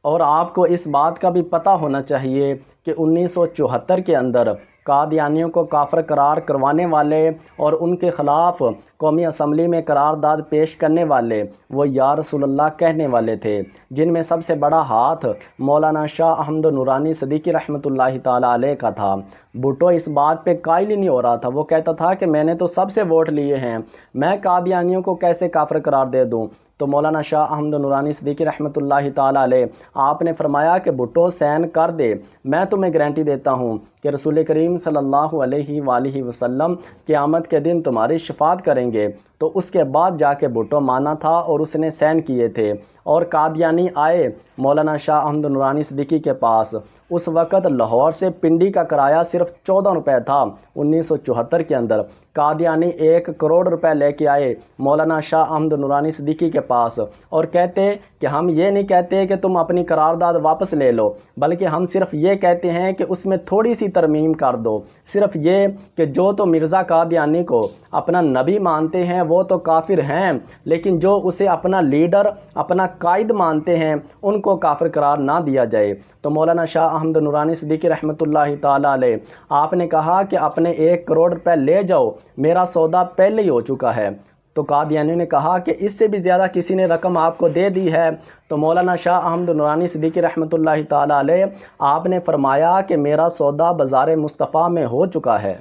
اور آپ کو اس بات کا بھی پتہ ہونا چاہیے کہ 1974 کے اندر قادیانیوں کو کافر قرار کروانے والے اور ان کے خلاف قومی اسمبلی میں قرارداد پیش کرنے والے وہ یا رسول اللہ کہنے والے تھے، جن میں سب سے بڑا ہاتھ مولانا شاہ احمد نورانی صدیقی رحمۃ اللہ تعالیٰ علیہ کا تھا۔ بھٹو اس بات پہ قائل ہی نہیں ہو رہا تھا، وہ کہتا تھا کہ میں نے تو سب سے ووٹ لیے ہیں، میں قادیانیوں کو کیسے کافر قرار دے دوں؟ تو مولانا شاہ احمد نورانی صدیقی رحمۃ اللہ تعالیٰ علیہ آپ نے فرمایا کہ بھٹو سین کر دے، میں تمہیں گارنٹی دیتا ہوں کہ رسول کریم صلی اللہ علیہ وآلہ وسلم قیامت کے دن تمہاری شفاعت کریں گے۔ تو اس کے بعد جا کے بھٹو مانا تھا اور اس نے سین کیے تھے، اور قادیانی آئے مولانا شاہ احمد نورانی صدیقی کے پاس۔ اس وقت لاہور سے پنڈی کا کرایہ صرف 14 روپے تھا۔ 1974 کے اندر قادیانی 1 کروڑ روپے لے کے آئے مولانا شاہ احمد نورانی صدیقی کے پاس اور کہتے کہ ہم یہ نہیں کہتے کہ تم اپنی قرارداد واپس لے لو، بلکہ ہم صرف یہ کہتے ہیں کہ اس میں تھوڑی سی ترمیم کر دو، صرف یہ کہ جو تو مرزا قادیانی کو اپنا نبی مانتے ہیں وہ تو کافر ہیں، لیکن جو اسے اپنا لیڈر اپنا قائد مانتے ہیں ان کو کافر قرار نہ دیا جائے۔ تو مولانا شاہ احمد نورانی صدیقی رحمۃ اللہ تعالیٰ علیہ آپ نے کہا کہ اپنے 1 کروڑ روپے لے جاؤ، میرا سودا پہلے ہی ہو چکا ہے۔ تو قادیانیوں نے کہا کہ اس سے بھی زیادہ کسی نے رقم آپ کو دے دی ہے؟ تو مولانا شاہ احمد نورانی صدیقی رحمۃ اللہ تعالیٰ علیہ آپ نے فرمایا کہ میرا سودا بازار مصطفیٰ میں ہو چکا ہے۔